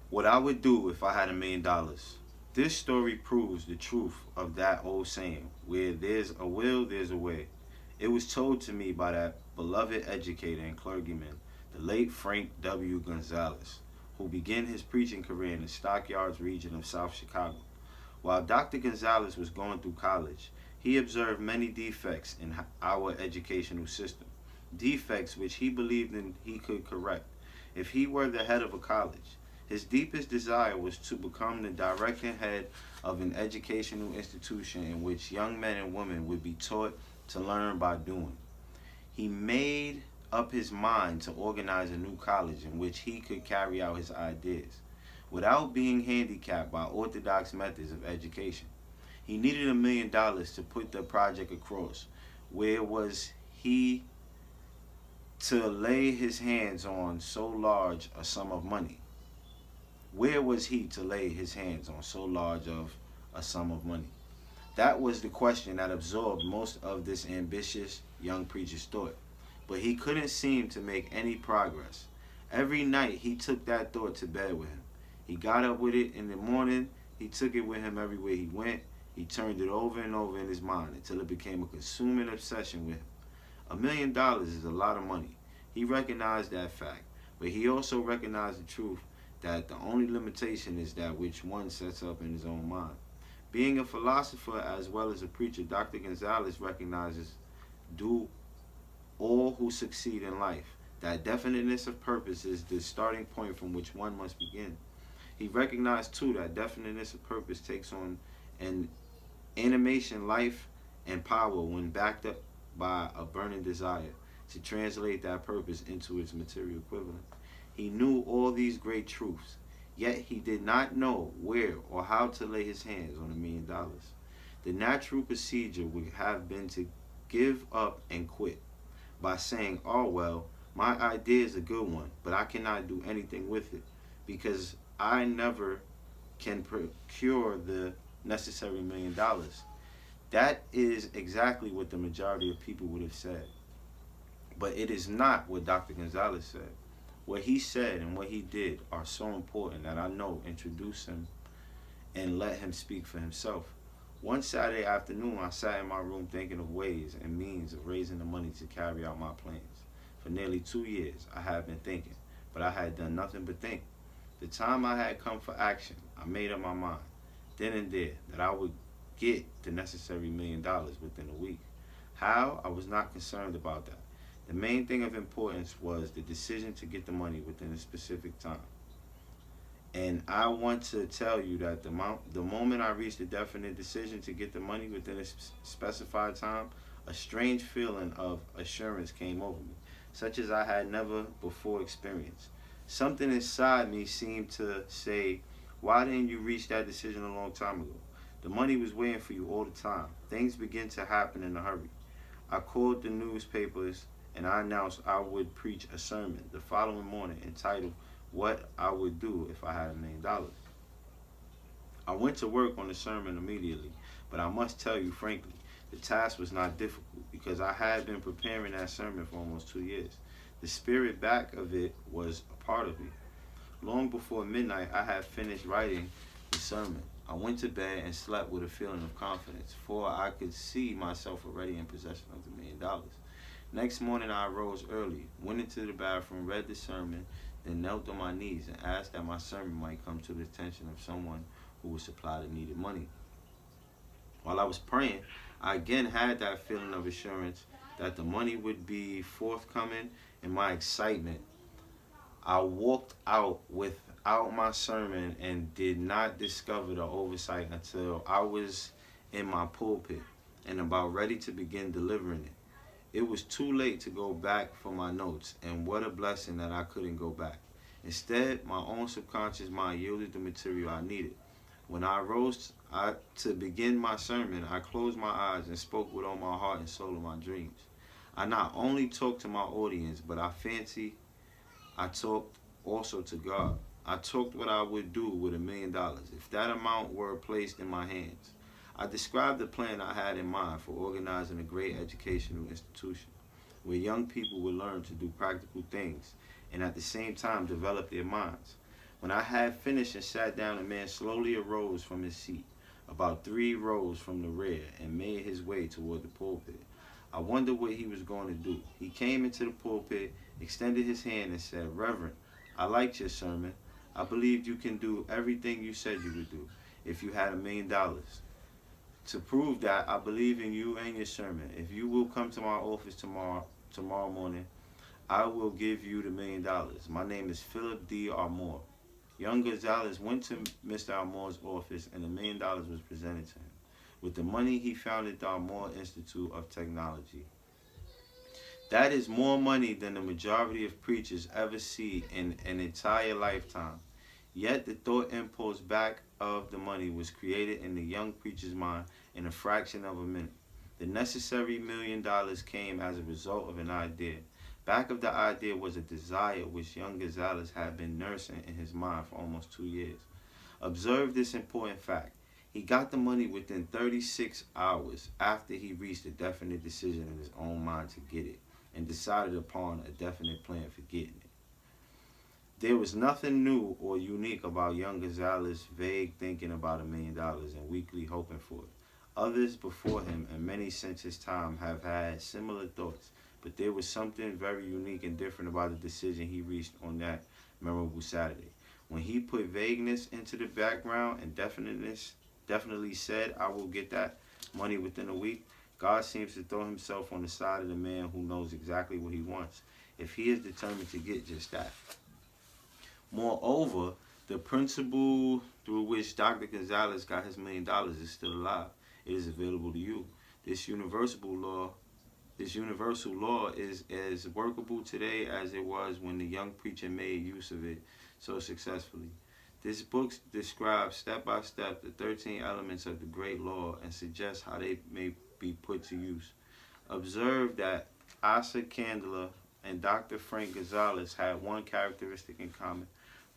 What I would do if I had $1,000,000. This story proves the truth of that old saying, where there's a will, there's a way. It was told to me by that beloved educator and clergyman, the late Frank W. Gonzalez, who began his preaching career in the Stockyards region of South Chicago. While Dr. Gonzalez was going through college, he observed many defects in our educational system, defects which he believed in he could correct if he were the head of a college. His deepest desire was to become the directing head of an educational institution in which young men and women would be taught to learn by doing. He made up his mind to organize a new college in which he could carry out his ideas without being handicapped by orthodox methods of education. He needed $1,000,000 to put the project across. Where was he to lay his hands on so large a sum of money? Where was he to lay his hands on so large of a sum of money? That was the question that absorbed most of this ambitious young preacher's thought. But he couldn't seem to make any progress. Every night he took that thought to bed with him. He got up with it in the morning. He took it with him everywhere he went. He turned it over and over in his mind until it became a consuming obsession with him. $1,000,000 is a lot of money. He recognized that fact, but he also recognized the truth that the only limitation is that which one sets up in his own mind. Being a philosopher as well as a preacher, Dr. Gonzalez recognizes, do all who succeed in life, that definiteness of purpose is the starting point from which one must begin. He recognized too that definiteness of purpose takes on an animation, life, and power when backed up by a burning desire to translate that purpose into its material equivalent. He knew all these great truths, yet he did not know where or how to lay his hands on $1,000,000. The natural procedure would have been to give up and quit by saying, oh well, my idea is a good one, but I cannot do anything with it because I never can procure the necessary $1,000,000. That is exactly what the majority of people would have said. But it is not what Dr. Gonzalez said. What he said and what he did are so important that I know introduce him and let him speak for himself. One Saturday afternoon, I sat in my room thinking of ways and means of raising the money to carry out my plans. For nearly 2 years, I had been thinking, but I had done nothing but think. The time I had come for action, I made up my mind, then and there, that I would get the necessary $1,000,000 within a week. How? I was not concerned about that. The main thing of importance was the decision to get the money within a specific time. And I want to tell you that the moment I reached a definite decision to get the money within a specified time, a strange feeling of assurance came over me, such as I had never before experienced. Something inside me seemed to say, why didn't you reach that decision a long time ago? The money was waiting for you all the time. Things began to happen in a hurry. I called the newspapers and I announced I would preach a sermon the following morning entitled, What I Would Do If I Had $1,000,000. I went to work on the sermon immediately, but I must tell you frankly, the task was not difficult because I had been preparing that sermon for almost 2 years. The spirit back of it was a part of me. Long before midnight, I had finished writing the sermon. I went to bed and slept with a feeling of confidence, for I could see myself already in possession of the $1,000,000. Next morning, I arose early, went into the bathroom, read the sermon, then knelt on my knees and asked that my sermon might come to the attention of someone who would supply the needed money. While I was praying, I again had that feeling of assurance that the money would be forthcoming. In my excitement, I walked out without my sermon and did not discover the oversight until I was in my pulpit and about ready to begin delivering it. It was too late to go back for my notes, and what a blessing that I couldn't go back. Instead, my own subconscious mind yielded the material I needed. When I arose to begin my sermon, I closed my eyes and spoke with all my heart and soul of my dreams. I not only talked to my audience, but I talked also to God. I talked what I would do with $1,000,000 if that amount were placed in my hands. I described the plan I had in mind for organizing a great educational institution where young people would learn to do practical things and at the same time develop their minds. When I had finished and sat down, a man slowly arose from his seat, about 3 rows from the rear, and made his way toward the pulpit. I wondered what he was going to do. He came into the pulpit, extended his hand, and said, "Reverend, I liked your sermon. I believed you can do everything you said you would do if you had $1 million. To prove that, I believe in you and your sermon. If you will come to my office tomorrow morning, I will give you the $1 million. My name is Philip D. Armour." Young Gonzalez went to Mr. Armour's office and the $1 million was presented to him. With the money, he founded the Armour Institute of Technology. That is more money than the majority of preachers ever see in an entire lifetime. Yet the thought impulse back of the money was created in the young preacher's mind in a fraction of a minute. The necessary $1 million came as a result of an idea. Back of the idea was a desire which young Gonzalez had been nursing in his mind for almost 2 years. Observe this important fact. He got the money within 36 hours after he reached a definite decision in his own mind to get it and decided upon a definite plan for getting it. There was nothing new or unique about young Gonzalez's vague thinking about $1 million and weakly hoping for it. Others before him and many since his time have had similar thoughts, but there was something very unique and different about the decision he reached on that memorable Saturday. When he put vagueness into the background and definitely said, "I will get that money within a week," God seems to throw himself on the side of the man who knows exactly what he wants, if he is determined to get just that. Moreover, the principle through which Dr. Gonzalez got his $1 million is still alive. It is available to you. This universal law is as workable today as it was when the young preacher made use of it so successfully. This book describes step by step the 13 elements of the great law and suggests how they may be put to use. Observe that Asa Candler and Dr. Frank Gonzalez had one characteristic in common.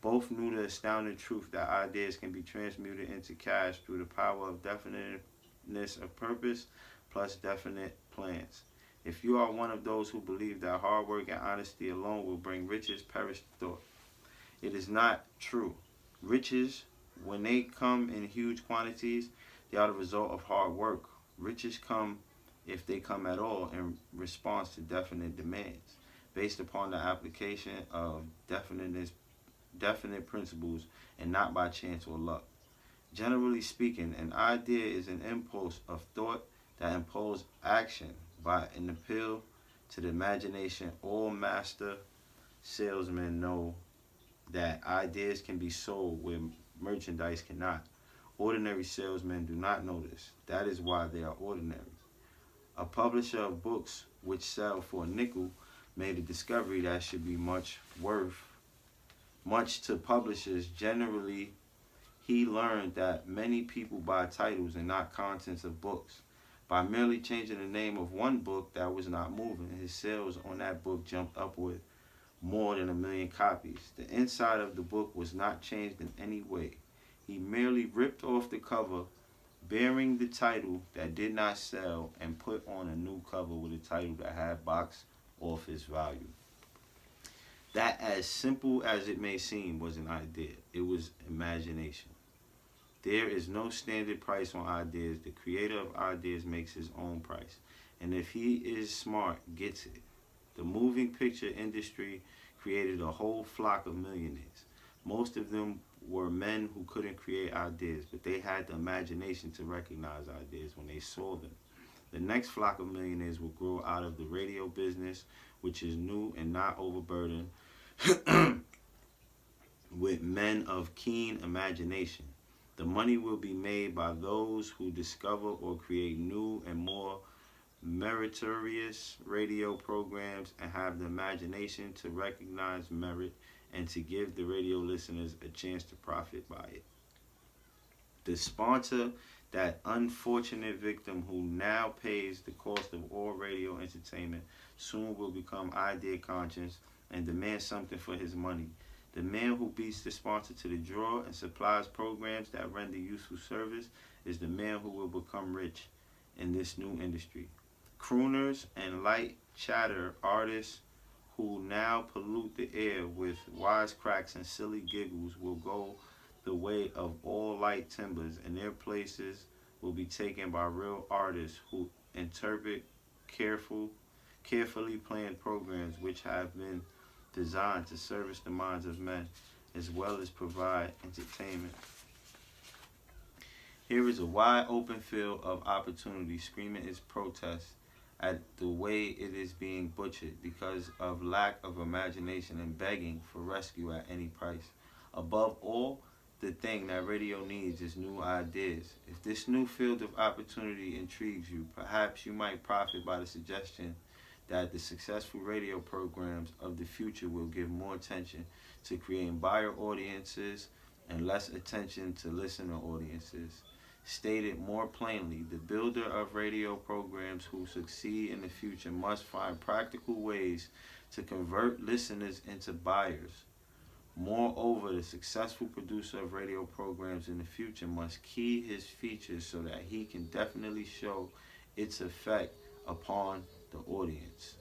Both knew the astounding truth that ideas can be transmuted into cash through the power of definiteness of purpose plus definite plans. If you are one of those who believe that hard work and honesty alone will bring riches, perish the thought. It is not true. Riches, when they come in huge quantities, they are the result of hard work. Riches come, if they come at all, in response to definite demands, based upon the application of definite principles and not by chance or luck. Generally speaking, an idea is an impulse of thought that imposes action by an appeal to the imagination. All master salesmen know that ideas can be sold where merchandise cannot. Ordinary salesmen do not know this. That is why they are ordinary. A publisher of books which sell for a nickel made a discovery that should be much to publishers. Generally, he learned that many people buy titles and not contents of books. By merely changing the name of one book that was not moving, his sales on that book jumped upward more than 1 million copies. The inside of the book was not changed in any way. He merely ripped off the cover bearing the title that did not sell and put on a new cover with a title that had box office value. That, as simple as it may seem, was an idea. It was imagination. There is no standard price on ideas. The creator of ideas makes his own price. And if he is smart, gets it. The moving picture industry created a whole flock of millionaires. Most of them were men who couldn't create ideas, but they had the imagination to recognize ideas when they saw them. The next flock of millionaires will grow out of the radio business, which is new and not overburdened with men of keen imagination. The money will be made by those who discover or create new and more meritorious radio programs and have the imagination to recognize merit and to give the radio listeners a chance to profit by it. The sponsor, that unfortunate victim who now pays the cost of all radio entertainment, soon will become idea conscious and demand something for his money. The man who beats the sponsor to the draw and supplies programs that render useful service is the man who will become rich in this new industry. Crooners and light chatter artists who now pollute the air with wisecracks and silly giggles will go the way of all light timbers, and their places will be taken by real artists who interpret careful, carefully planned programs which have been designed to service the minds of men as well as provide entertainment. Here is a wide open field of opportunity screaming its protest at the way it is being butchered because of lack of imagination and begging for rescue at any price. Above all, the thing that radio needs is new ideas. If this new field of opportunity intrigues you, perhaps you might profit by the suggestion that the successful radio programs of the future will give more attention to creating buyer audiences and less attention to listener audiences. Stated more plainly, the builder of radio programs who succeed in the future must find practical ways to convert listeners into buyers. Moreover, the successful producer of radio programs in the future must key his features so that he can definitely show its effect upon the audience.